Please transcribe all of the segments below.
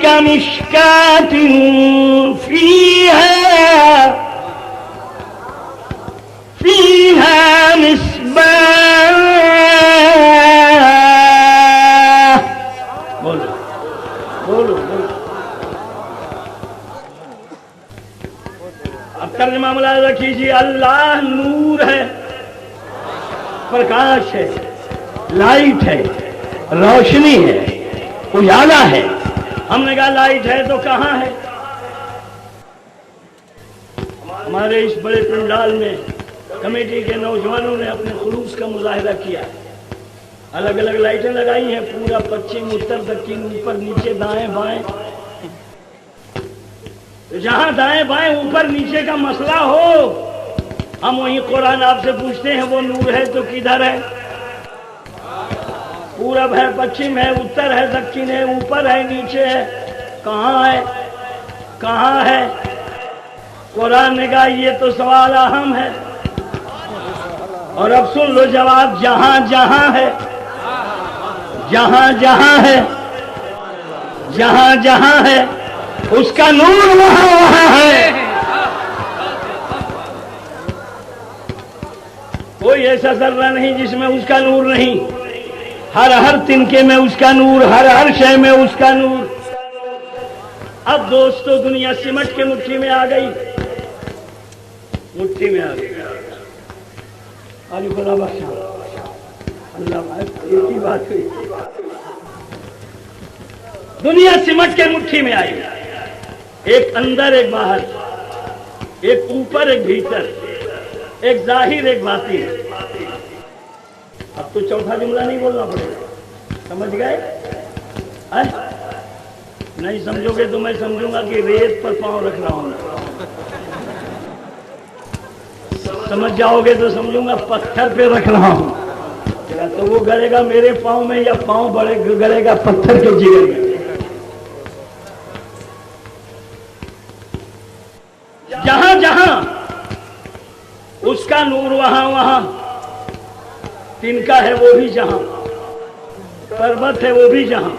कमिश्कातिन फीहा मिस्बाह। बोलो बोलो बोलो। अब तर्जुमा मुलाहिजा कीजिए। अल्लाह नूर है, प्रकाश है, लाइट है, रोशनी है, उजाला है। हमने कहा लाइट है तो कहां है? हमारे इस बड़े पंडाल में कमेटी के नौजवानों ने अपने खुलूस का मुजाहिरा किया। अलग अलग लाइटें लगाई हैं, पूरा पश्चिम उत्तर दक्षिण ऊपर नीचे दाएं बाएं। जहां दाएं बाएं ऊपर नीचे का मसला हो, हम वही कुरान आपसे पूछते हैं वो नूर है तो किधर है? पूरब है, पश्चिम है, उत्तर है, दक्षिण है, ऊपर है, नीचे है, कहां है? कहां है? कुरान ने कहा ये तो सवाल अहम है। और अब सुन लो जवाब। जहां जहां है, जहां जहां है, जहां जहां है उसका नूर वहां वहां है। कोई ऐसा जर्रा नहीं जिसमें उसका नूर नहीं। हर हर तिनके में उसका नूर, हर हर शय में उसका नूर। अब दोस्तों दुनिया सिमट के मुट्ठी में आ गई, मुट्ठी में आ गई। अल्लाह, एक ही बात हुई। दुनिया सिमट के मुट्ठी में आई। एक अंदर एक बाहर, एक ऊपर एक भीतर, एक जाहिर एक बातिन। अब तो चौथा जुमला नहीं बोलना पड़ेगा, समझ गए? नहीं समझोगे तो मैं समझूंगा कि रेत पर पांव रख रहा हूं। समझ जाओगे तो समझूंगा पत्थर पे रख रहा हूं। तो वो गलेगा मेरे पांव में या पांव बड़े गलेगा पत्थर के जिगर में। जहां जहां उसका नूर वहां वहां। तिनका है वो भी जहां, पर्वत है वो भी जहां,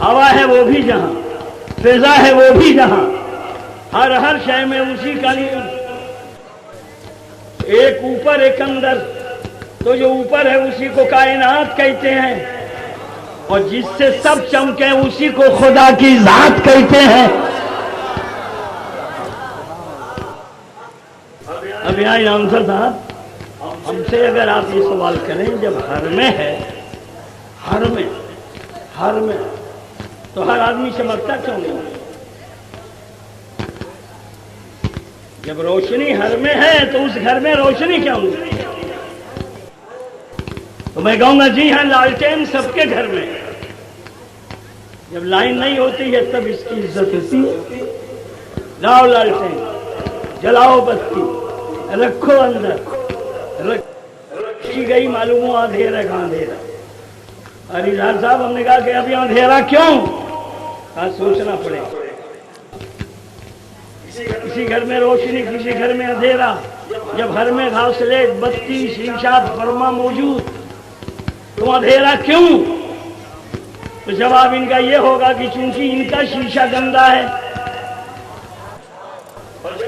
हवा है वो भी जहां, फिजा है वो भी जहां। हर हर शय में उसी का नूर। एक ऊपर एक अंदर। तो जो ऊपर है उसी को कायनात कहते हैं, और जिससे सब चमके उसी को खुदा की जात कहते हैं। अब यहाँ आंसर साहब, हमसे अगर आप ये सवाल करें, जब हर में है, हर में, हर में, तो हर आदमी चमकता क्यों नहीं? जब रोशनी हर में है तो उस घर में रोशनी क्यों नहीं? तो मैं कहूंगा जी हाँ, लालटेन सबके घर में है। जब लाइन नहीं होती है तब इसकी इज्जत होती है। लाओ लालटेन, जलाओ बत्ती, रखो अंदर, रखी गई मालूम हो अंधेरा का अंधेरा। हरिलाल साहब, हमने कहा कि अभी अंधेरा क्यों? कहा सोचना पड़ेगा। किसी घर में रोशनी, किसी घर में अंधेरा। जब घर में घासलेट, बत्ती, शीशा, फरमा मौजूद, तो अंधेरा क्यों? तो जवाब इनका यह होगा कि चूंकि इनका शीशा गंदा है,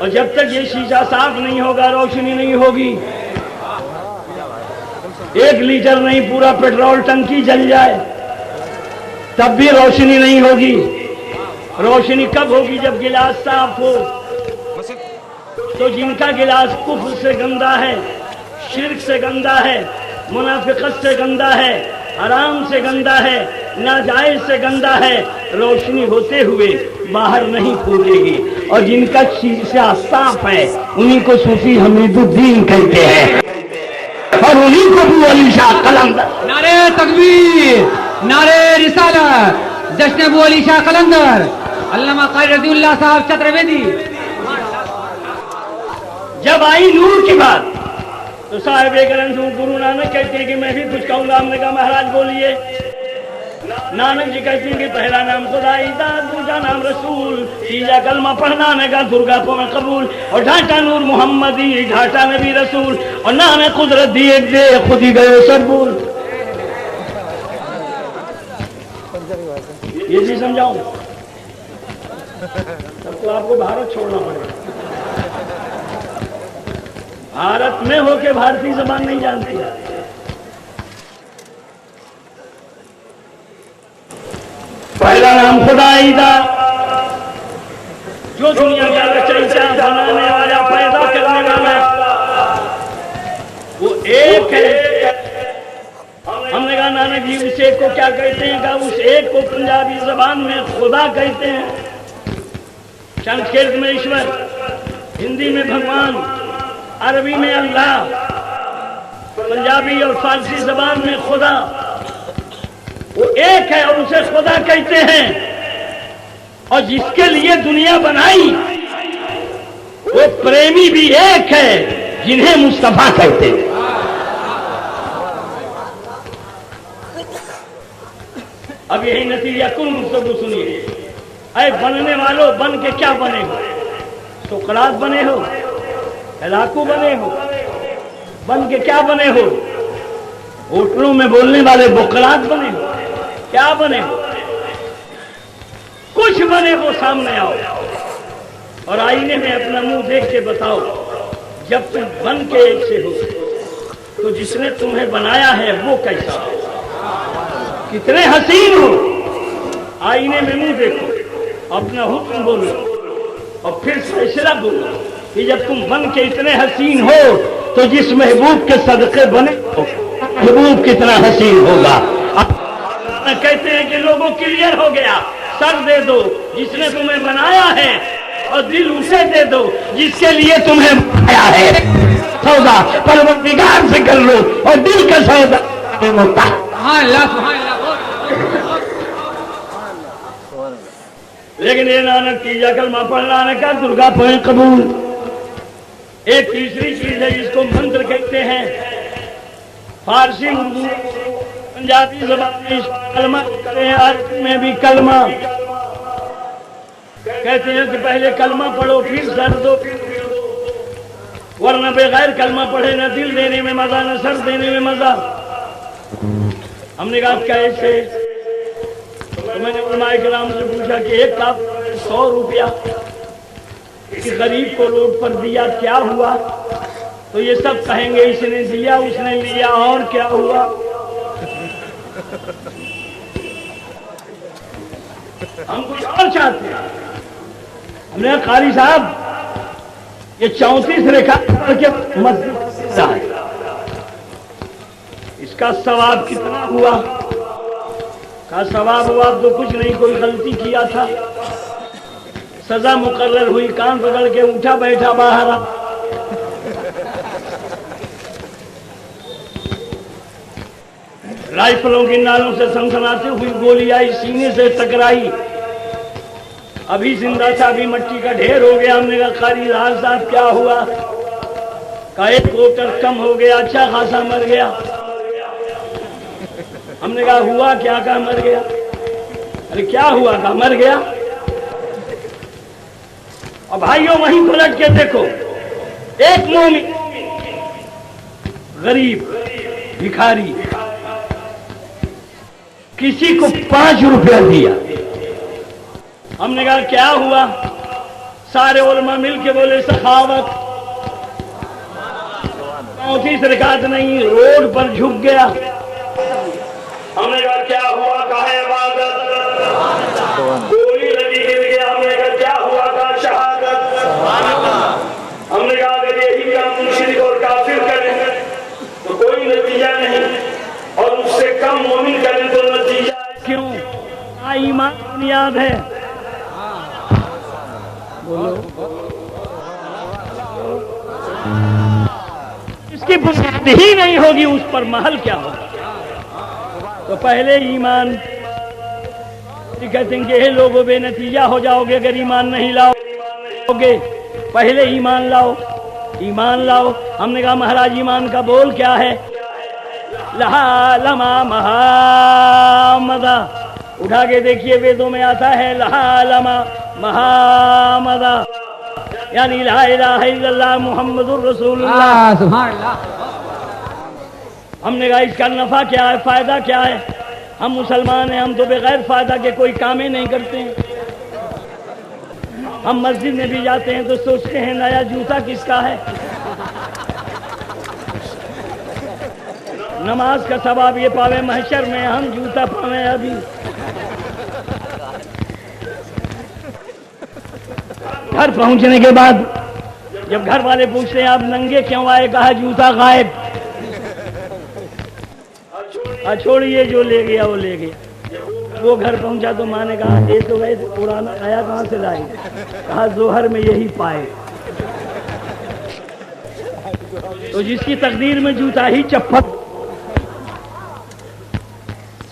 और जब तक ये शीशा साफ नहीं होगा रोशनी नहीं होगी। 1 लीटर नहीं, पूरा पेट्रोल टंकी जल जाए तब भी रोशनी नहीं होगी। रोशनी कब होगी? जब गिलास साफ हो। तो जिनका गिलास कुफ्र से गंदा है, शिर्क से गंदा है, मुनाफिकत से गंदा है, हराम से गंदा है, नाजायज से गंदा है, रोशनी होते हुए बाहर नहीं फूटेगी। और जिनका शीशा साफ है उन्हीं को सूफी हमीदुद्दीन कहते हैं, और उन्हीं को भी अली शाह कलंदर। नारे तकबीर, नारे रिसालत, जश्न अबू अली शाह कलंदर, अल्लामा क़ारी रज़ियल्लाहु साहब चतुर्वेदी। जब आई नूर की बात तो साहिब गुरु नानक कहते हैं कि मैं भी कुछ कहूंगा। हमने कहा महाराज बोलिए। नानक जी कहते हैं कि पहला नाम खुदाई दा, दूसरा नाम रसूल, तीसरा कलमा पढ़ना ने का दुर्गा को मैं कबूल, और ढाटा नूर मोहम्मदी, ढाटा नबी रसूल, और नाम कुदरत दी एक दे खुद ही गए सरबूल। ये भी समझाऊं? तब तो आपको भारत छोड़ना पड़ेगा। भारत में होके भारतीय जबान नहीं जानती है। पहला नाम खुदाईदा, जो दुनिया का रचयिता, बनाने वाला, पैदा करने वाला, वो एक है। हमने कहा नानक जी उस एक को क्या कहते हैं? कहा उस एक को पंजाबी जबान में खुदा कहते हैं, संस्कृत में ईश्वर, हिंदी में भगवान, अरबी में अल्लाह, पंजाबी और फारसी जबान में खुदा। वो एक है और उसे खुदा कहते हैं। और जिसके लिए दुनिया बनाई वो प्रेमी भी एक है, जिन्हें मुस्तफा कहते हैं। अब यही नतीजा कुल मुस्तफा सुनिए। अरे बनने वालों, बन के क्या बने हो? सुकरात बने हो, हलाकू बने हो, बन के क्या बने हो? होटलों में बोलने वाले बुकरात बने हो, क्या बने हो? कुछ बने हो, सामने आओ और आईने में अपना मुंह देख के बताओ। जब तुम बन के एक से हो तो जिसने तुम्हें बनाया है वो कैसा हो? कितने हसीन हो? आईने में मुंह देखो, अपना हुक्म बोलो और फिर फैसला बोलो कि जब तुम बन के इतने हसीन हो तो जिस महबूब के सदके बने महबूब कितना हसीन होगा। कहते हैं कि लोगों क्लियर हो गया, सर दे दो जिसने तुम्हें बनाया है और दिल उसे दे दो जिसके लिए तुम्हें बनाया है। सौदा परवरदिगार से कर लो और दिल का सौदा होता। लेकिन ये नानक तीजा कलमा पढ़ने का दुर्गा पढ़े कबूल। एक तीसरी चीज है जिसको मंत्र कहते हैं। फारसी, उर्दू, पंजाबी जबान में कलमा कहते हैं, अरबी में भी कलमा कहते हैं कि पहले कलमा पढ़ो फिर सर दो, वरना बगैर कलमा पढ़े न दिल देने में मजा न सर देने में मजा। हमने कहा कैसे? तो मैंने उलमाए किराम से पूछा कि एक का 100 रुपया किसी गरीब को रोड पर दिया, क्या हुआ? तो ये सब कहेंगे इसने दिया, उसने लिया, और क्या हुआ? हम कुछ और चाहते हैं। हमने कहा कारी साहब ये 34 रेखा के मस्जिद है, इसका सवाब कितना हुआ? का सवाब हुआ तो कुछ नहीं, कोई गलती किया था, सजा मुकर्रर हुई, कान पकड़ के उठा बैठा बाहर आ। राइफलों की नालों से सनसनाती हुई गोली आई, सीने से टकराई, अभी जिंदा था, अभी मिट्टी का ढेर हो गया। हमने कहा कारी साहब क्या हुआ? का एक वोटर कम हो गया, अच्छा खासा मर गया। हमने कहा हुआ क्या? कहा मर गया। अरे क्या हुआ? कहा मर गया। और भाइयों वहीं पलट के देखो, एक मोमिन गरीब भिखारी किसी को 5 रुपया दिया। हमने कहा क्या हुआ? सारे उलमा मिल के बोले सखावत। 34 रकात नहीं, रोड पर झुक गया। हमने कहा क्या हुआ? कहा इबादत। गोली लगी, गिर गया। हमने कहा क्या हुआ? कहा शहादत। हमने कहा अगर यही काम मुशरिक और काफिर करें तो कोई नतीजा नहीं, और उससे कम मोमिन करें तो नतीजा क्यों? ईमान बुनियाद है। बोलो, इसकी बुनियाद ही नहीं होगी, उस पर महल क्या होगा? तो पहले ईमान। कहते हैं कि लोगों बेनतीजा हो जाओगे अगर ईमान नहीं लाओगे। पहले ईमान लाओ, ईमान लाओ। हमने कहा महाराज ईमान का बोल क्या है? लहा लमा महामदा। उठा के देखिए, वेदों में आता है लहा लमा महामदा, यानी ला इलाहा इल्लल्लाह मुहम्मदुर रसूलुल्लाह। सुभान अल्लाह। हमने कहा इसका नफा क्या है, फायदा क्या है? हम मुसलमान हैं, हम तो बगैर फायदा के कोई काम ही नहीं करते हैं। हम मस्जिद में भी जाते हैं तो सोचते हैं नया जूता किसका है। नमाज का सवाब ये पावे महशर में, हम जूता पावे अभी। घर पहुंचने के बाद जब घर वाले पूछते हैं आप नंगे क्यों आए, कहा जूता गायब। छोड़िए जो ले गया वो ले गया। वो घर पहुंचा तो माँ ने कहा ये तो गए पुराना आया कहाँ से लाए, कहा जोहर में यही पाए। तो जिसकी तकदीर में जूता ही चप्पल,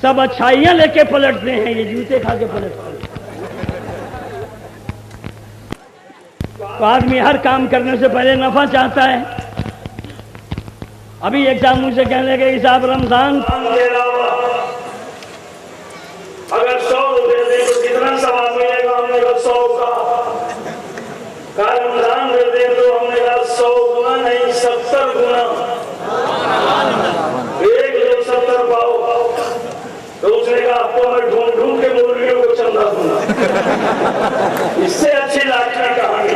सब अच्छाइयां लेके पलटते हैं, ये जूते खा के पलटते हैं। तो आदमी हर काम करने से पहले नफा चाहता है। अभी एक साहब मुझसे कहने लगे साहब रमजान अगर 100 रुपए दे तो कितना सवाब मिलेगा, हमने कहा 100 का। रमजान दे तो हमने कहा 100 गुना नहीं 70 गुना। एक लोग 70 पाओ तो उसने कहा आपको मैं ढूंढ ढूंढ के मुर्गियों को चंदा दूंगा। इससे अच्छी लाठी कहानी।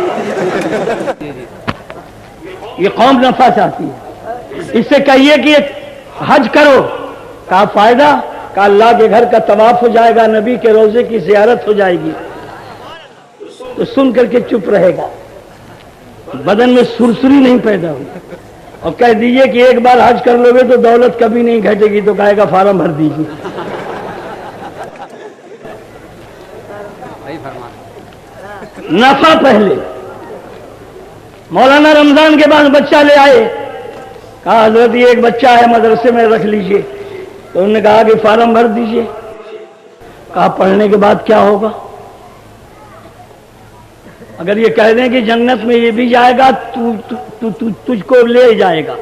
ये कौम नफा चाहती है। इससे कहिए कि हज करो, का फायदा, का अल्लाह के घर का तवाफ हो जाएगा, नबी के रोजे की ज़ियारत हो जाएगी। तो सुन करके चुप रहेगा, बदन में सुरसुरी नहीं पैदा हुई। और कह दीजिए कि एक बार हज कर लोगे तो दौलत कभी नहीं घटेगी, तो कहेगा फार्म भर दीजिए। नफा पहले। मौलाना रमजान के बाद बच्चा ले आए, कहा हजरत ये एक बच्चा है मदरसे में रख लीजिए। तो उन्होंने कहा कि फार्म भर दीजिए। कहा पढ़ने के बाद क्या होगा? अगर ये कह दें कि जन्नत में ये भी जाएगा तुझको ले जाएगा,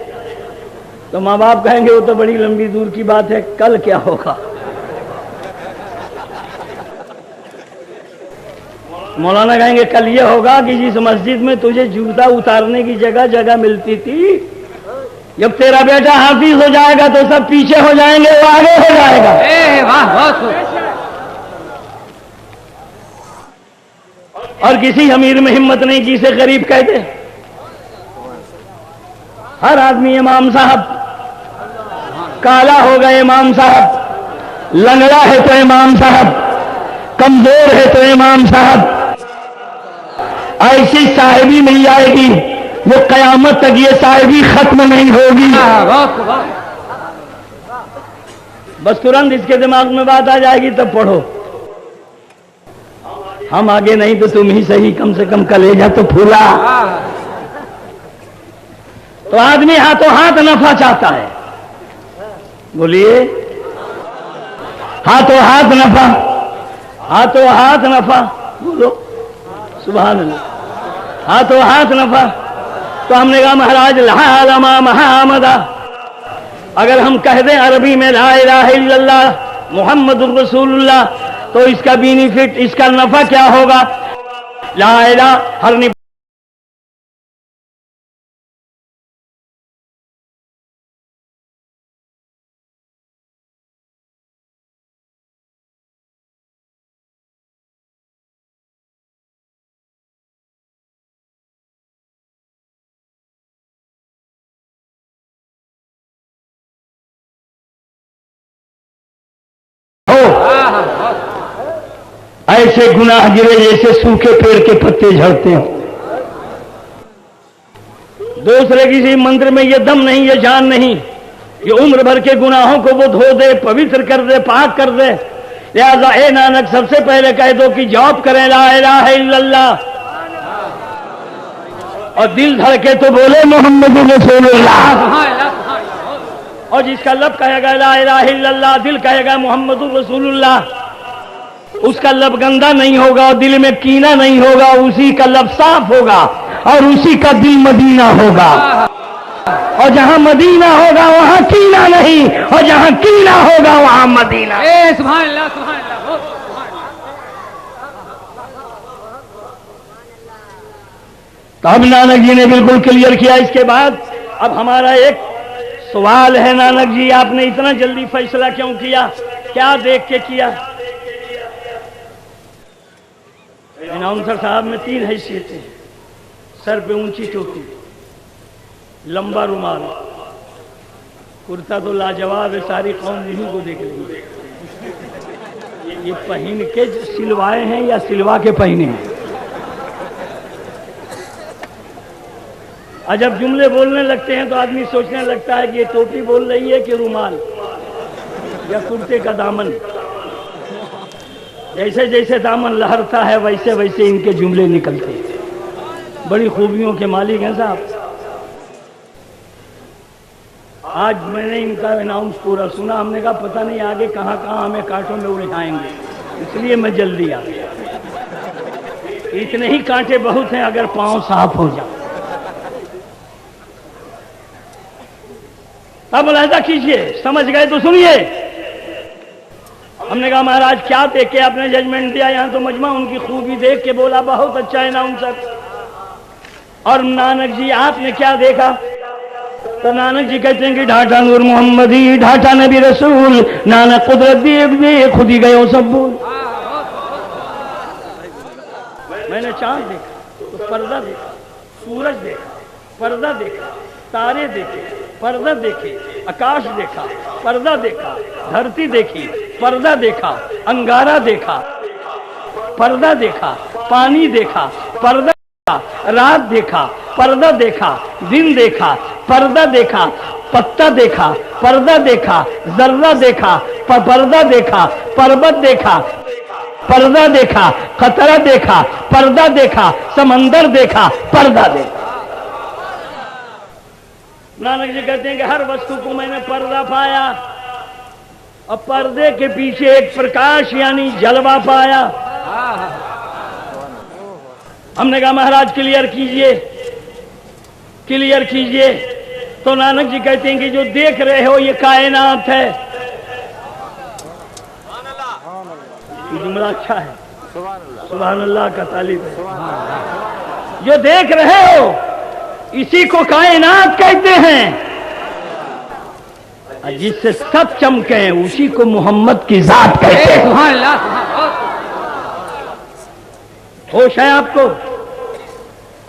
तो माँ बाप कहेंगे वो तो बड़ी लंबी दूर की बात है, कल क्या होगा? मौलाना कहेंगे कल ये होगा कि जिस मस्जिद में तुझे जूता उतारने की जगह जगह मिलती थी, जब तेरा बेटा हाफिज हो जाएगा तो सब पीछे हो जाएंगे, वो आगे हो जाएगा। वाह बहुत। और किसी अमीर में हिम्मत नहीं जिसे गरीब कह दे। हर आदमी इमाम साहब, काला हो गए इमाम साहब, लंगड़ा है तो इमाम साहब, कमजोर है तो इमाम साहब। ऐसी साहिबी मिल जाएगी वो कयामत तक ये साहिबी खत्म नहीं होगी। बस तुरंत इसके दिमाग में बात आ जाएगी तब पढ़ो। हम आगे नहीं तो तुम ही सही, कम से कम कलेजा तो फूला। तो आदमी हाथों हाथ नफा चाहता है। बोलिए, हाथों हाथ नफा, हाथों हाथ नफा, बोलो सुभान अल्लाह। हाथों हाथ नफा। तो हमने कहा महाराज लमा महामदा, अगर हम कह दें अरबी में ला इलाहा इल्लल्लाह मुहम्मदुर रसूलुल्लाह, तो इसका बेनिफिट, इसका नफा क्या होगा? ला इलाहा हर ऐसे गुनाह गिरे जैसे सूखे पेड़ के पत्ते झड़ते हो। दूसरे किसी मंत्र में ये दम नहीं, ये जान नहीं, ये उम्र भर के गुनाहों को वो धो दे, पवित्र कर दे, पाक कर दे। लिहाजा ए नानक सबसे पहले कह दो कि जॉब करें ला इलाहा इल्लल्लाह, और दिल धड़के तो बोले मोहम्मद रसूलुल्लाह। और जिसका लब कहेगा ला इलाहा इल्लल्लाह, दिल कहेगा मोहम्मद रसूलुल्लाह, उसका लब गंदा नहीं होगा और दिल में कीना नहीं होगा, उसी का लब साफ होगा और उसी का दिल मदीना होगा। और जहां मदीना होगा वहां कीना नहीं, और जहां कीना होगा वहां मदीना। सुभान अल्लाह, सुभान अल्लाह। तो अब नानक जी ने बिल्कुल क्लियर किया। इसके बाद अब हमारा एक सवाल है, नानक जी आपने इतना जल्दी फैसला क्यों किया? क्या देख के किया? अनाउंसर साहब में 3 हैसियतें हैं। सर पे ऊंची टोपी, लंबा रुमाल, कुर्ता तो लाजवाब है, सारी कौम इन्हीं को देख रही है। ये पहन के सिलवाए हैं या सिलवा के पहने हैं? और जब जुमले बोलने लगते हैं तो आदमी सोचने लगता है कि ये टोपी बोल रही है कि रुमाल या कुर्ते का दामन। जैसे जैसे दामन लहरता है वैसे वैसे इनके जुमले निकलते हैं। बड़ी खूबियों के मालिक हैं साहब। आज मैंने इनका अनाउंस पूरा सुना, हमने कहा पता नहीं आगे कहाँ कहाँ हमें कांटों में उलझाएंगे, इसलिए मैं जल्दी आ गया। इतने ही कांटे बहुत हैं अगर पांव साफ हो जाए। अब मुलाहिजा कीजिए, समझ गए तो सुनिए। हमने कहा महाराज क्या देख के आपने जजमेंट दिया? यहाँ तो मजमा उनकी खूबी देख के बोला बहुत अच्छा अनाउंसर। और नानक जी आपने क्या देखा? तो नानक जी कहते हैं कि ढाटा नूर मोहम्मदी, ढाटा नबी रसूल, नानक कुदरत दे खुद ही गए सब बोल। मैंने चांद देखा तो पर्दा देखा, सूरज देखा, पर्दा देखा, तारे देखे, पर्दा देखे, आकाश देखा, पर्दा देखा, धरती देखी, पर्दा देखा, अंगारा देखा, पर्दा देखा, पानी देखा, पर्दा देखा, रात देखा, पर्दा देखा, दिन देखा, पर्दा देखा, पत्ता देखा, पर्दा देखा, जर्रा देखा, पर्दा देखा, पर्वत देखा, पर्दा देखा, खतरा देखा, पर्दा देखा, समंदर देखा, पर्दा देखा। नानक जी कहते हैं कि हर वस्तु को मैंने पर्दा पाया और पर्दे के पीछे एक प्रकाश यानी जलवा पाया। हमने कहा महाराज क्लियर कीजिए, क्लियर कीजिए। तो नानक जी कहते हैं कि जो देख रहे हो ये कायनात है। जुमला अच्छा है, सुभान अल्लाह का तालीब है। जो देख रहे हो इसी को कायनात कहते हैं। जिससे सब चमके हैं उसी को मोहम्मद की जात कहते हैं। सुभान अल्लाह। होश है आपको?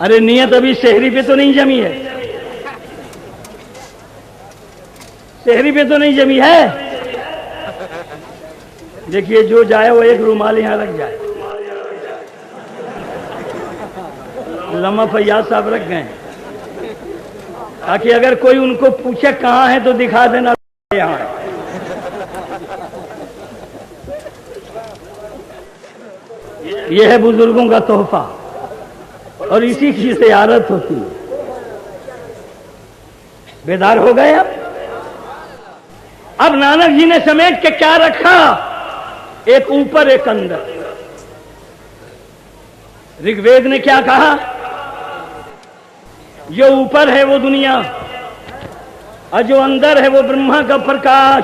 अरे नियत अभी शहरी पे तो नहीं जमी है, शहरी पे तो नहीं जमी है। देखिए जो जाए वो एक रुमाल यहां रख जाए। लम्हा फैयाज साहब रख गए ताकि अगर कोई उनको पूछे कहां है तो दिखा देना यहां है। यह है बुजुर्गों का तोहफा और इसी की ज़ियारत होती है। बेदार हो गए अब नानक जी ने समेट के क्या रखा? एक ऊपर एक अंदर। ऋग्वेद ने क्या कहा? जो ऊपर है वो दुनिया और जो अंदर है वो ब्रह्मा का प्रकाश।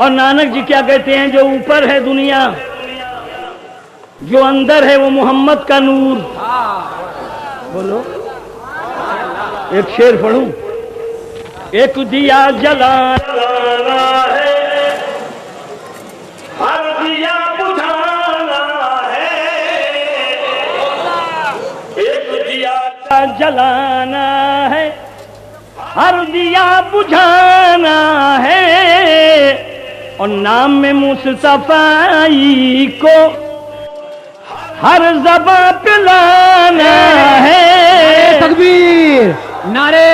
और नानक जी क्या कहते हैं? जो ऊपर है दुनिया, जो अंदर है वो मोहम्मद का नूर। बोलो एक शेर पढ़ूं। एक दिया जलाना है, हर दिया बुझाना है। एक दिया जलाना है, हर दिया बुझाना है। और नाम में मुस्तफाई को हर ज़बां पे लाना है। तकबीर, नारे